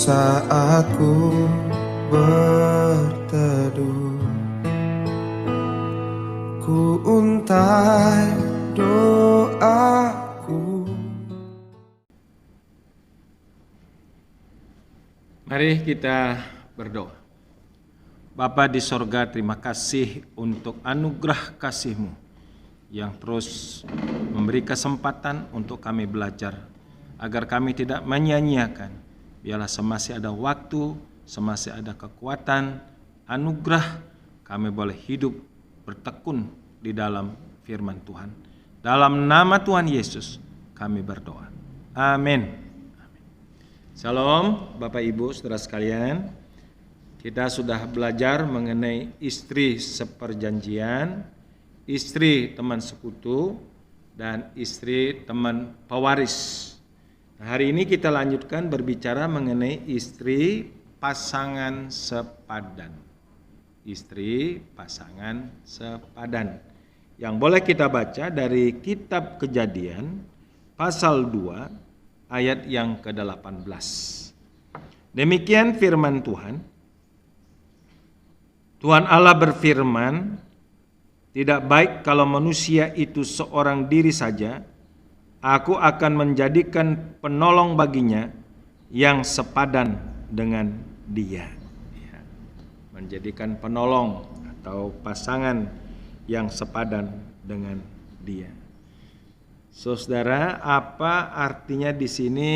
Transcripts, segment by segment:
saat ku berteduh, ku untai doaku. Mari kita berdoa. Bapa di sorga, terima kasih untuk anugerah kasih-Mu yang terus memberi kesempatan untuk kami belajar, agar kami tidak menyia-nyiakan. Biarlah semasih ada waktu, semasih ada kekuatan, anugerah, kami boleh hidup bertekun di dalam firman Tuhan. Dalam nama Tuhan Yesus kami berdoa. Amin. Shalom Bapak Ibu Saudara sekalian. Kita sudah belajar mengenai istri seperjanjian, istri teman sekutu, dan istri teman pewaris. Nah, hari ini kita lanjutkan berbicara mengenai istri pasangan sepadan. Istri pasangan sepadan. Yang boleh kita baca dari kitab Kejadian pasal 2 ayat yang ke-18. Demikian firman Tuhan. Tuhan Allah berfirman, tidak baik kalau manusia itu seorang diri saja. Aku akan menjadikan penolong baginya yang sepadan dengan dia. Ya, menjadikan penolong atau pasangan yang sepadan dengan dia. Saudara, apa artinya di sini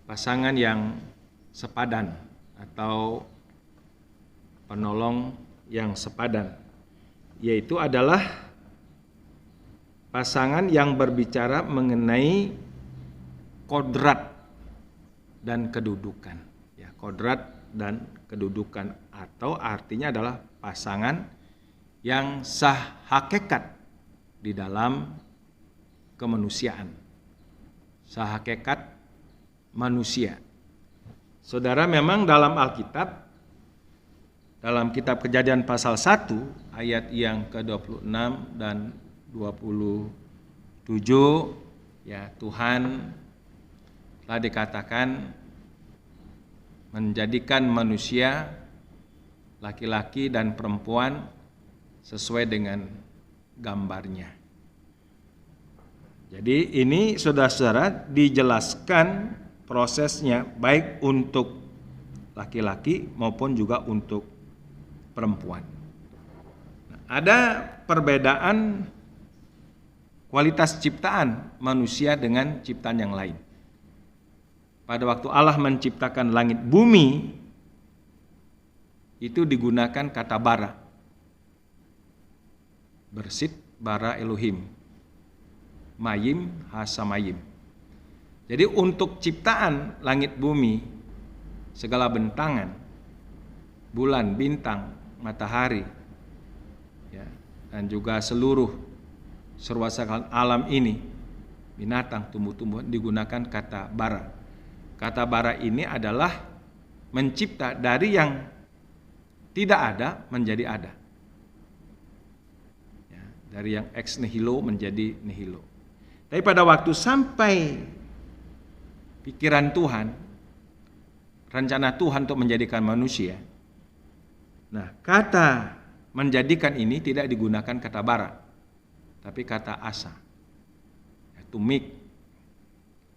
pasangan yang sepadan atau penolong yang sepadan? Yaitu adalah pasangan yang berbicara mengenai kodrat dan kedudukan. Ya, kodrat dan kedudukan, atau artinya adalah pasangan yang sah hakikat di dalam kemanusiaan. Sah hakikat manusia. Saudara, memang dalam Alkitab, dalam kitab Kejadian pasal 1 ayat yang ke-26 dan 27, ya, Tuhan telah dikatakan menjadikan manusia laki-laki dan perempuan sesuai dengan gambarnya. Jadi ini saudara-saudara dijelaskan prosesnya baik untuk laki-laki maupun juga untuk perempuan. Nah, ada perbedaan kualitas ciptaan manusia dengan ciptaan yang lain. Pada waktu Allah menciptakan langit bumi, itu digunakan kata bara. Bersit bara Elohim. Mayim hasamayim. Jadi untuk ciptaan langit bumi, segala bentangan, bulan, bintang, matahari, ya, dan juga seluruh serwasakan alam ini, binatang, tumbuh-tumbuhan, digunakan kata bara. Kata bara ini adalah mencipta dari yang tidak ada menjadi ada, ya, dari yang ex nihilo menjadi nihilo. Tapi pada waktu sampai pikiran Tuhan, rencana Tuhan untuk menjadikan manusia, nah, kata menjadikan ini tidak digunakan kata bara, tapi kata asa, to make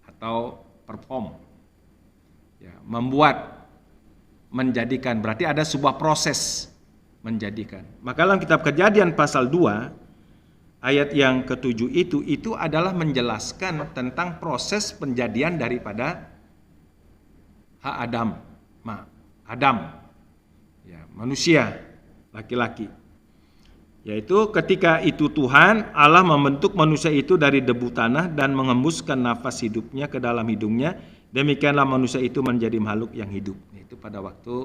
atau perform, ya, membuat, menjadikan. Berarti ada sebuah proses menjadikan. Maka dalam kitab Kejadian pasal 2 ayat yang ke-7 itu adalah menjelaskan tentang proses penjadian daripada Adam, ya, manusia laki-laki. Yaitu ketika itu Tuhan Allah membentuk manusia itu dari debu tanah dan mengembuskan nafas hidupnya ke dalam hidungnya. Demikianlah manusia itu menjadi makhluk yang hidup. Itu pada waktu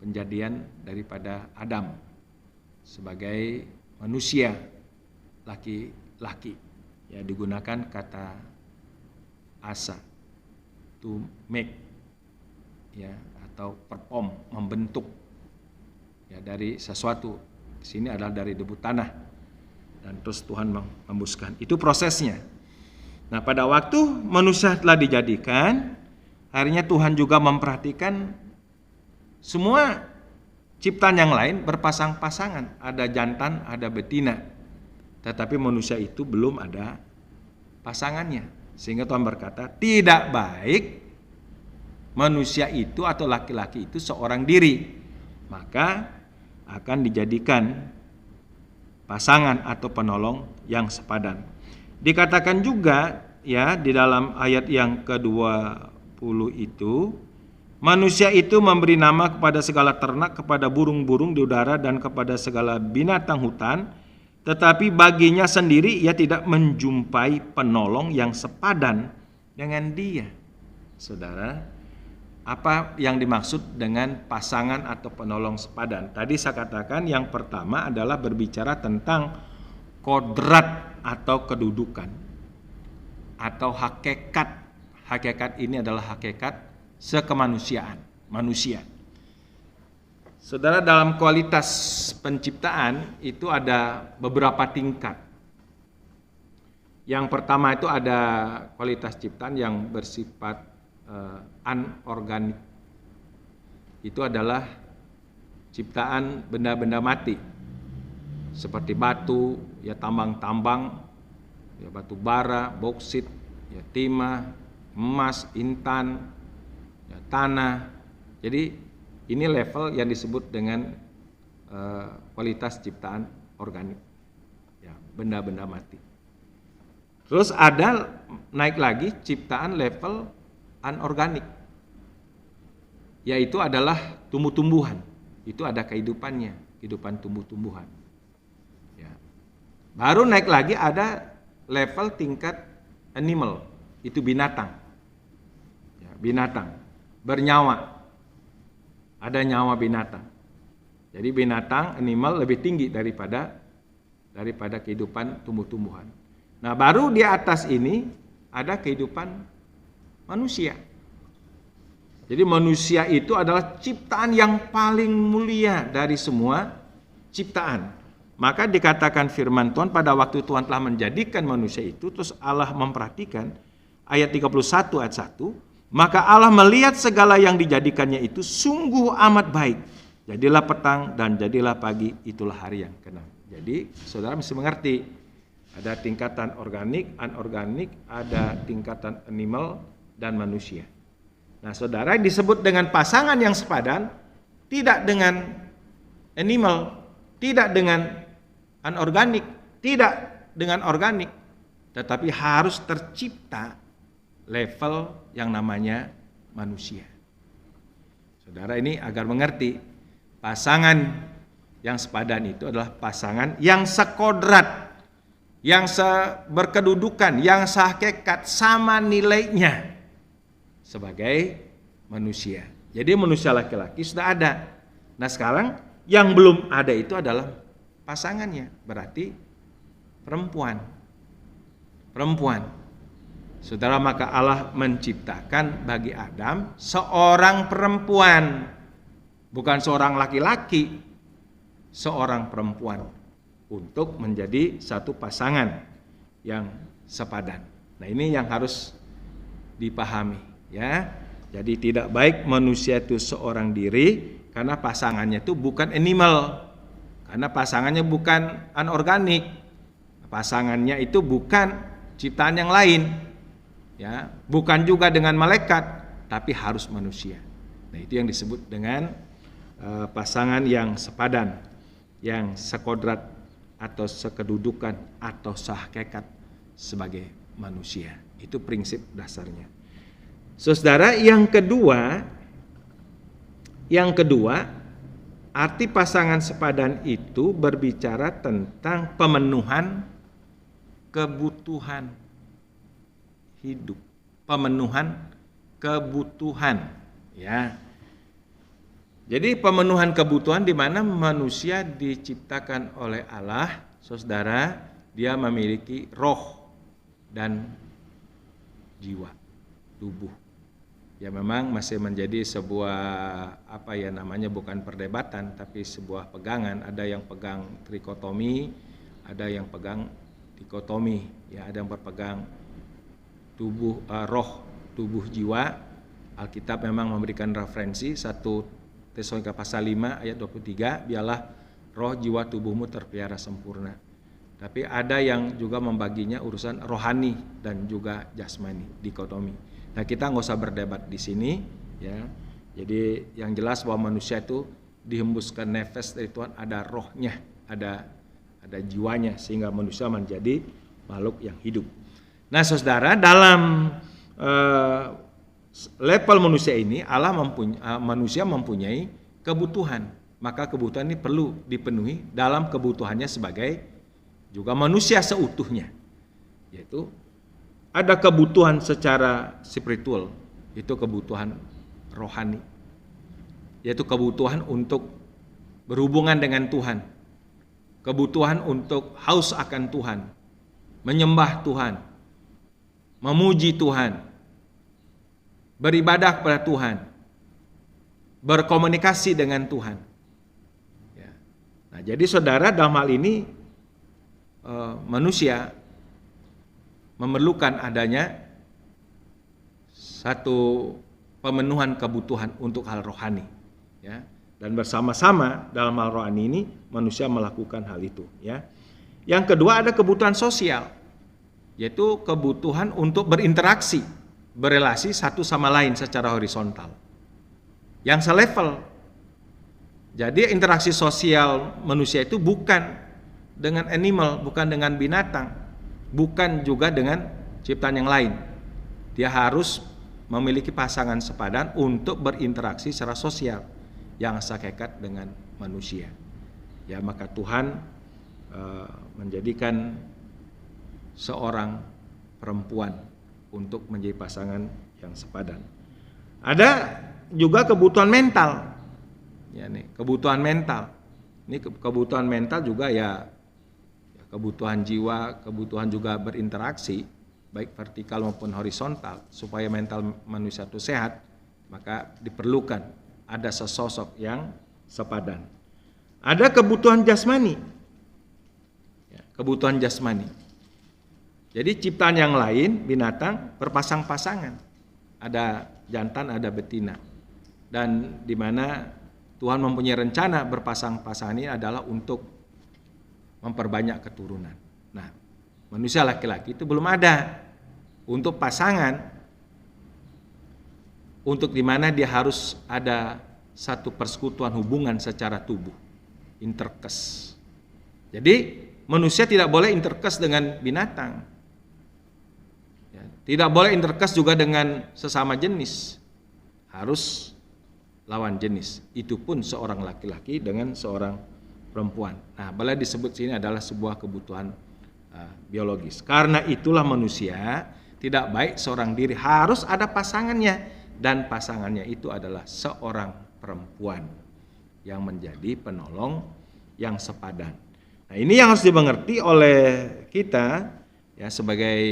penjadian daripada Adam sebagai manusia laki-laki. Ya, digunakan kata asa, to make, ya, atau perform, membentuk, ya, dari sesuatu. Di sini adalah dari debu tanah dan terus Tuhan mengembuskan. Itu prosesnya. Nah, pada waktu manusia telah dijadikan, akhirnya Tuhan juga memperhatikan semua ciptaan yang lain berpasang-pasangan, ada jantan, ada betina. Tetapi manusia itu belum ada pasangannya. Sehingga Tuhan berkata, tidak baik manusia itu atau laki-laki itu seorang diri. Maka akan dijadikan pasangan atau penolong yang sepadan. Dikatakan juga ya di dalam ayat yang ke-20 itu, manusia itu memberi nama kepada segala ternak, kepada burung-burung di udara dan kepada segala binatang hutan, tetapi baginya sendiri ia tidak menjumpai penolong yang sepadan dengan dia. Saudara, apa yang dimaksud dengan pasangan atau penolong sepadan? Tadi saya katakan yang pertama adalah berbicara tentang kodrat atau kedudukan atau hakikat. Hakikat ini adalah hakikat sekemanusiaan manusia. Saudara, dalam kualitas penciptaan itu ada beberapa tingkat. Yang pertama itu ada kualitas ciptaan yang bersifat anorganik. Itu adalah ciptaan benda-benda mati seperti batu, ya tambang-tambang, ya batu bara, boksit, ya timah, emas, intan, ya tanah. Jadi ini level yang disebut dengan kualitas ciptaan organik, ya benda-benda mati. Terus ada naik lagi ciptaan level anorganik, yaitu adalah tumbuh-tumbuhan. Itu ada kehidupannya, kehidupan tumbuh-tumbuhan. Ya. Baru naik lagi ada level tingkat animal, itu binatang. Ya, binatang bernyawa. Ada nyawa binatang. Jadi binatang, animal lebih tinggi daripada kehidupan tumbuh-tumbuhan. Nah, baru di atas ini ada kehidupan manusia. Jadi manusia itu adalah ciptaan yang paling mulia dari semua ciptaan. Maka dikatakan firman Tuhan pada waktu Tuhan telah menjadikan manusia itu, terus Allah memperhatikan ayat 31 ayat 1. Maka Allah melihat segala yang dijadikannya itu sungguh amat baik. Jadilah petang dan jadilah pagi, itulah hari yang ke-6. Jadi saudara mesti mengerti, ada tingkatan organik, anorganik, ada tingkatan animal dan manusia. Nah saudara, disebut dengan pasangan yang sepadan, tidak dengan animal, tidak dengan anorganik, tidak dengan organik, tetapi harus tercipta level yang namanya manusia. Saudara, ini agar mengerti, pasangan yang sepadan itu adalah pasangan yang sekodrat, yang berkedudukan, yang sehakikat, sama nilainya sebagai manusia. Jadi manusia laki-laki sudah ada. Nah sekarang yang belum ada itu adalah pasangannya, berarti perempuan. Saudara, maka Allah menciptakan bagi Adam seorang perempuan, bukan seorang laki-laki, seorang perempuan untuk menjadi satu pasangan yang sepadan. Nah, ini yang harus dipahami, ya. Jadi tidak baik manusia itu seorang diri karena pasangannya itu bukan animal, karena pasangannya bukan anorganik, pasangannya itu bukan ciptaan yang lain. Ya, bukan juga dengan malaikat, tapi harus manusia. Nah, itu yang disebut dengan pasangan yang sepadan, yang sekodrat atau sekedudukan atau sehakikat sebagai manusia. Itu prinsip dasarnya. Saudara, yang kedua, arti pasangan sepadan itu berbicara tentang pemenuhan kebutuhan hidup, pemenuhan kebutuhan, ya. Jadi pemenuhan kebutuhan di mana manusia diciptakan oleh Allah, saudara, dia memiliki roh dan jiwa, tubuh. Ya memang masih menjadi sebuah bukan perdebatan tapi sebuah pegangan. Ada yang pegang trikotomi, ada yang pegang dikotomi, ya ada yang berpegang tubuh roh, tubuh jiwa, Alkitab memang memberikan referensi 1 Tesalonika pasal 5 ayat 23, biarlah roh, jiwa, tubuhmu terpelihara sempurna. Tapi ada yang juga membaginya urusan rohani dan juga jasmani, dikotomi. Nah, kita nggak usah berdebat di sini, ya. Jadi yang jelas bahwa manusia itu dihembuskan nefas dari Tuhan, ada rohnya, ada jiwanya, sehingga manusia menjadi makhluk yang hidup. Nah, saudara, dalam level manusia ini manusia mempunyai kebutuhan, maka kebutuhan ini perlu dipenuhi dalam kebutuhannya sebagai juga manusia seutuhnya, yaitu ada kebutuhan secara spiritual, itu kebutuhan rohani, yaitu kebutuhan untuk berhubungan dengan Tuhan, kebutuhan untuk haus akan Tuhan, menyembah Tuhan, memuji Tuhan, beribadah kepada Tuhan, berkomunikasi dengan Tuhan. Ya. Nah, jadi saudara, dalam hal ini manusia memerlukan adanya satu pemenuhan kebutuhan untuk hal rohani, ya. Dan bersama-sama dalam hal rohani ini manusia melakukan hal itu, ya. Yang kedua, ada kebutuhan sosial, yaitu kebutuhan untuk berinteraksi, berelasi satu sama lain secara horizontal, yang selevel. Jadi interaksi sosial manusia itu bukan dengan animal, bukan dengan binatang, bukan juga dengan ciptaan yang lain. Dia harus memiliki pasangan sepadan untuk berinteraksi secara sosial yang sehakikat dengan manusia. Ya, maka Tuhan menjadikan seorang perempuan untuk menjadi pasangan yang sepadan. Ada juga kebutuhan mental. Ya, nih, kebutuhan mental. Ini kebutuhan mental juga ya kebutuhan jiwa, kebutuhan juga berinteraksi, baik vertikal maupun horizontal, supaya mental manusia itu sehat, maka diperlukan ada sesosok yang sepadan. Ada kebutuhan jasmani, ya, kebutuhan jasmani. Jadi ciptaan yang lain, binatang, berpasang-pasangan, ada jantan, ada betina, dan di mana Tuhan mempunyai rencana berpasang-pasangan ini adalah untuk memperbanyak keturunan. Nah, manusia laki-laki itu belum ada untuk pasangan, untuk dimana dia harus ada satu persekutuan hubungan secara tubuh, interkes. Jadi manusia tidak boleh interkes dengan binatang, ya, tidak boleh interkes juga dengan sesama jenis, harus lawan jenis. Itu pun seorang laki-laki dengan seorang perempuan. Nah, boleh disebut sini adalah sebuah kebutuhan biologis. Karena itulah manusia tidak baik seorang diri, harus ada pasangannya, dan pasangannya itu adalah seorang perempuan yang menjadi penolong yang sepadan. Nah, ini yang harus dimengerti oleh kita, ya, sebagai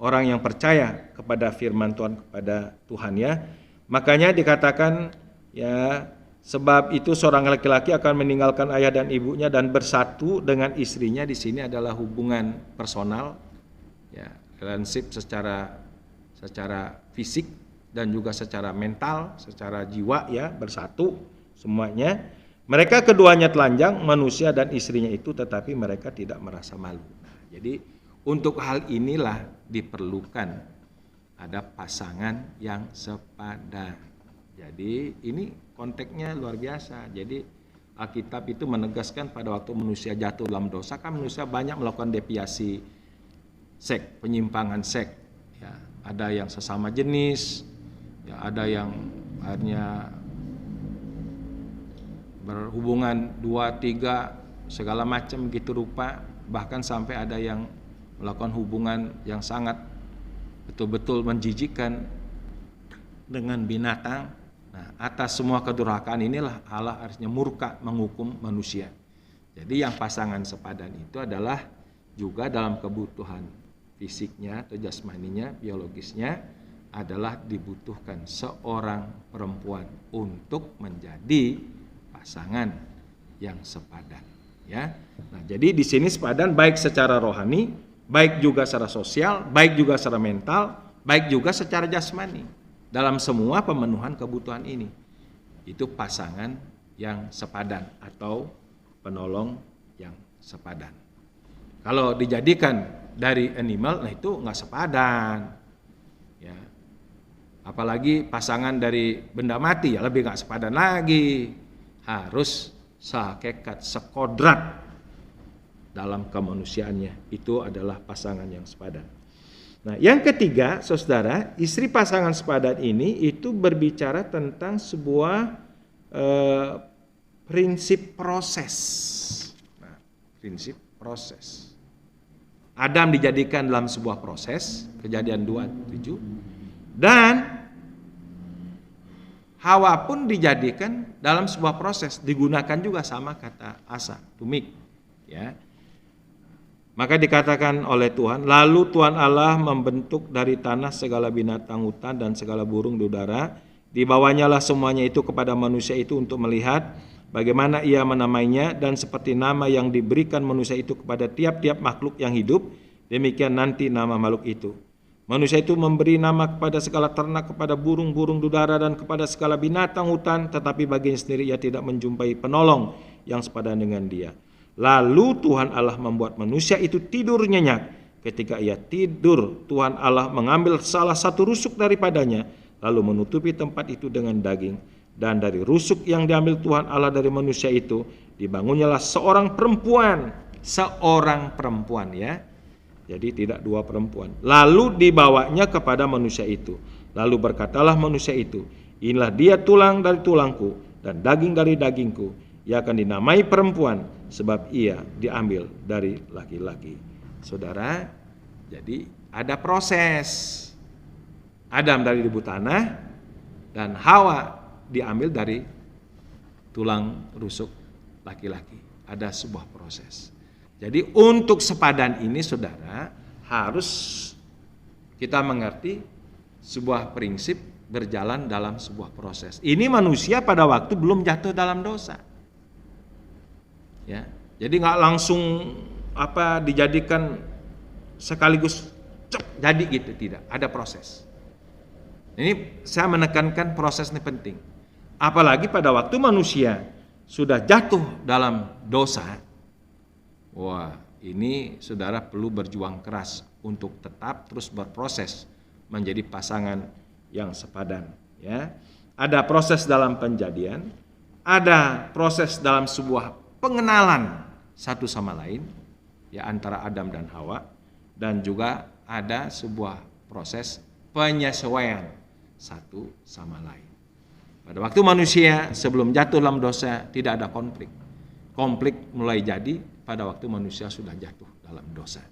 orang yang percaya kepada firman Tuhan, kepada Tuhan, ya. Makanya dikatakan, ya, sebab itu seorang laki-laki akan meninggalkan ayah dan ibunya dan bersatu dengan istrinya. Di sini adalah hubungan personal, ya, relationship secara fisik dan juga secara mental, secara jiwa, ya, bersatu semuanya. Mereka keduanya telanjang, manusia dan istrinya itu, tetapi mereka tidak merasa malu. Nah, jadi untuk hal inilah diperlukan ada pasangan yang sepadan. Jadi ini konteksnya luar biasa. Jadi Alkitab itu menegaskan pada waktu manusia jatuh dalam dosa, kan manusia banyak melakukan deviasi seks, penyimpangan seks. Ya, ada yang sesama jenis, ya, ada yang akhirnya berhubungan 2, 3, segala macam gitu rupa. Bahkan sampai ada yang melakukan hubungan yang sangat betul-betul menjijikkan dengan binatang. Nah, atas semua kedurhakaan inilah Allah harusnya murka menghukum manusia. Jadi yang pasangan sepadan itu adalah juga dalam kebutuhan fisiknya atau jasmaninya, biologisnya, adalah dibutuhkan seorang perempuan untuk menjadi pasangan yang sepadan, ya. Nah, jadi di sini sepadan baik secara rohani, baik juga secara sosial, baik juga secara mental, baik juga secara jasmani. dalam semua pemenuhan kebutuhan ini. Itu pasangan yang sepadan atau penolong yang sepadan. Kalau dijadikan dari animal, nah itu nggak sepadan. Ya. Apalagi pasangan dari benda mati, ya lebih nggak sepadan lagi. Harus sehakikat, sekodrat dalam kemanusiaannya. Itu adalah pasangan yang sepadan. Nah, yang ketiga, saudara, istri pasangan sepadan ini itu berbicara tentang sebuah prinsip proses. Nah, prinsip proses. Adam dijadikan dalam sebuah proses, Kejadian 2:7, dan Hawa pun dijadikan dalam sebuah proses, digunakan juga sama kata asa, tumik, ya. Maka dikatakan oleh Tuhan, lalu Tuhan Allah membentuk dari tanah segala binatang hutan dan segala burung di udara, dibawanyalah semuanya itu kepada manusia itu untuk melihat bagaimana ia menamainya, dan seperti nama yang diberikan manusia itu kepada tiap-tiap makhluk yang hidup, demikian nanti nama makhluk itu. Manusia itu memberi nama kepada segala ternak, kepada burung-burung di udara, dan kepada segala binatang hutan, tetapi baginya sendiri ia tidak menjumpai penolong yang sepadan dengan dia. Lalu Tuhan Allah membuat manusia itu tidur nyenyak. Ketika ia tidur, Tuhan Allah mengambil salah satu rusuk daripadanya, lalu menutupi tempat itu dengan daging. Dan dari rusuk yang diambil Tuhan Allah dari manusia itu, dibangunnyalah seorang perempuan ya. Jadi tidak dua perempuan. Lalu dibawanya kepada manusia itu. Lalu berkatalah manusia itu, inilah dia tulang dari tulangku dan daging dari dagingku. Ia akan dinamai perempuan sebab ia diambil dari laki-laki. Saudara, jadi ada proses. Adam dari debu tanah dan Hawa diambil dari tulang rusuk laki-laki. Ada sebuah proses. Jadi untuk sepadan ini, saudara, harus kita mengerti sebuah prinsip berjalan dalam sebuah proses. Ini manusia pada waktu belum jatuh dalam dosa. Ya, jadi nggak langsung dijadikan sekaligus jadi gitu, tidak. Ada proses. Ini saya menekankan proses ini penting. Apalagi pada waktu manusia sudah jatuh dalam dosa, wah ini saudara perlu berjuang keras untuk tetap terus berproses menjadi pasangan yang sepadan. Ya, ada proses dalam penjadian, ada proses dalam sebuah pengenalan satu sama lain, ya antara Adam dan Hawa, dan juga ada sebuah proses penyesuaian satu sama lain. Pada waktu manusia sebelum jatuh dalam dosa tidak ada konflik. Konflik mulai jadi pada waktu manusia sudah jatuh dalam dosa.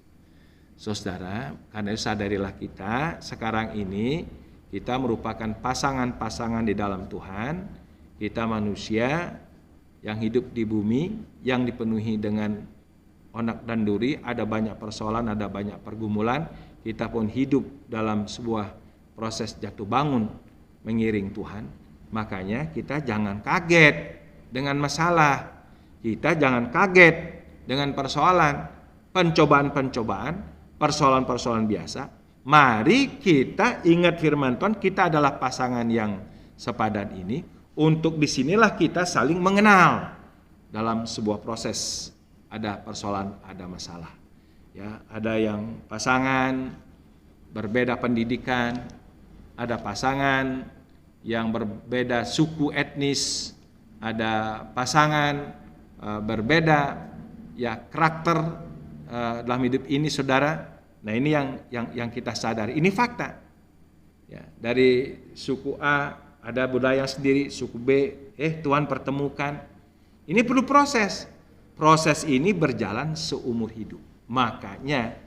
Saudara, karena itu sadarilah kita sekarang ini kita merupakan pasangan-pasangan di dalam Tuhan. Kita manusia yang hidup di bumi, yang dipenuhi dengan onak dan duri, ada banyak persoalan, ada banyak pergumulan. Kita pun hidup dalam sebuah proses jatuh bangun mengiring Tuhan. Makanya kita jangan kaget dengan masalah. Kita jangan kaget dengan persoalan, pencobaan-pencobaan, persoalan-persoalan biasa. Mari kita ingat firman Tuhan, kita adalah pasangan yang sepadan ini. Untuk disinilah kita saling mengenal dalam sebuah proses. Ada persoalan, ada masalah. Ya, ada yang pasangan berbeda pendidikan, ada pasangan yang berbeda suku etnis, ada pasangan berbeda ya karakter dalam hidup ini, saudara. Nah ini yang kita sadari. Ini fakta. Ya, dari suku A ada budaya sendiri, suku B, Tuhan pertemukan. Ini perlu proses. Proses ini berjalan seumur hidup. Makanya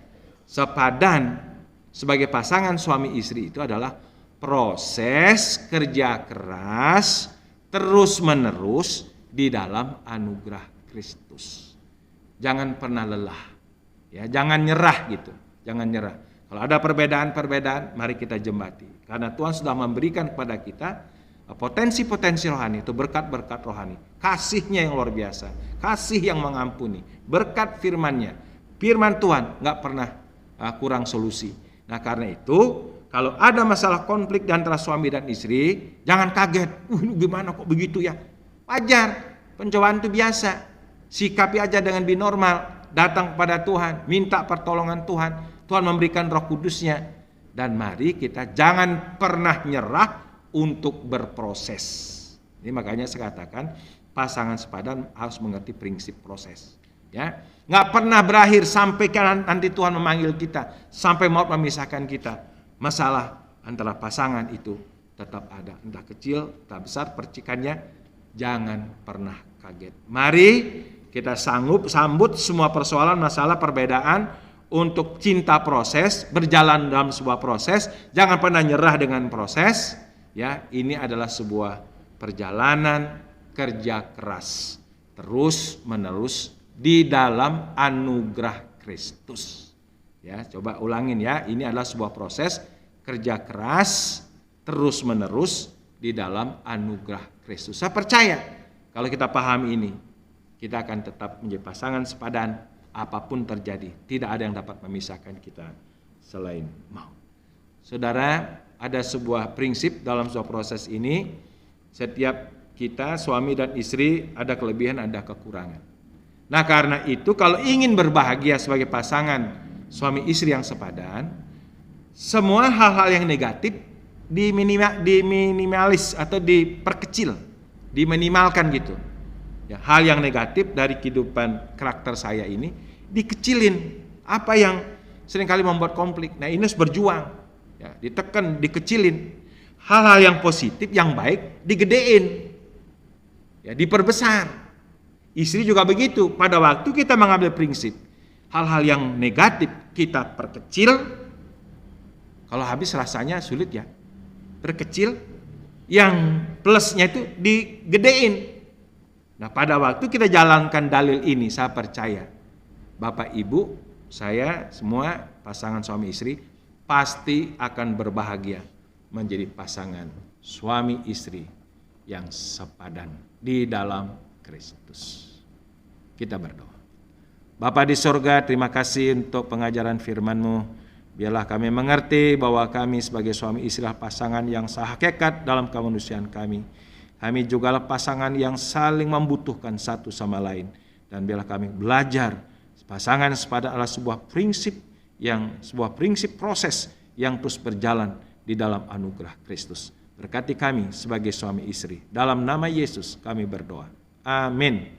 sepadan sebagai pasangan suami istri itu adalah proses kerja keras terus menerus di dalam anugerah Kristus. Jangan pernah lelah. Ya, jangan nyerah gitu. Jangan nyerah. Kalau ada perbedaan-perbedaan, mari kita jembati. Karena Tuhan sudah memberikan kepada kita potensi-potensi rohani, itu berkat-berkat rohani. Kasih-Nya yang luar biasa, kasih yang mengampuni, berkat firman-Nya. Firman Tuhan nggak pernah kurang solusi. Nah karena itu kalau ada masalah konflik di antara suami dan istri, jangan kaget. Ini gimana kok begitu ya? Wajar, pencobaan itu biasa. Sikapi aja dengan binormal, datang kepada Tuhan, minta pertolongan Tuhan. Tuhan memberikan Roh Kudusnya. Dan mari kita jangan pernah nyerah untuk berproses. Ini makanya saya katakan pasangan sepadan harus mengerti prinsip proses. Ya, nggak pernah berakhir sampai nanti Tuhan memanggil kita, sampai maut memisahkan kita. Masalah antara pasangan itu tetap ada, entah kecil, entah besar percikannya, jangan pernah kaget. Mari kita sambut semua persoalan, masalah, perbedaan untuk cinta proses, berjalan dalam sebuah proses, jangan pernah nyerah dengan proses. Ya, ini adalah sebuah perjalanan kerja keras terus menerus di dalam anugerah Kristus. Ya, coba ulangin ya, ini adalah sebuah proses kerja keras terus menerus di dalam anugerah Kristus. Saya percaya kalau kita pahami ini, kita akan tetap menjadi pasangan sepadan apapun terjadi. Tidak ada yang dapat memisahkan kita selain maut. Saudara, ada sebuah prinsip dalam sebuah proses ini, setiap kita suami dan istri ada kelebihan, ada kekurangan. Nah, karena itu kalau ingin berbahagia sebagai pasangan suami istri yang sepadan, semua hal-hal yang negatif diminimalis atau diperkecil, diminimalkan gitu. Ya, hal yang negatif dari kehidupan karakter saya ini dikecilin. Apa yang seringkali membuat konflik. Nah, ini harus berjuang. Ya, ditekan, dikecilin. Hal-hal yang positif, yang baik digedein. Ya, diperbesar. Istri juga begitu. Pada waktu kita mengambil prinsip hal-hal yang negatif kita perkecil, kalau habis rasanya sulit ya. Perkecil, yang plusnya itu digedein. Nah, pada waktu kita jalankan dalil ini, saya percaya Bapak Ibu, saya semua pasangan suami istri pasti akan berbahagia menjadi pasangan suami istri yang sepadan di dalam Kristus. Kita berdoa. Bapa di surga, terima kasih untuk pengajaran firman-Mu. Biarlah kami mengerti bahwa kami sebagai suami istri pasangan yang sehakikat dalam kemanusiaan kami. Kami juga pasangan yang saling membutuhkan satu sama lain. Dan biarlah kami belajar pasangan sepadan adalah sebuah prinsip proses yang terus berjalan di dalam anugerah Kristus. Berkati kami sebagai suami istri. Dalam nama Yesus kami berdoa. Amin.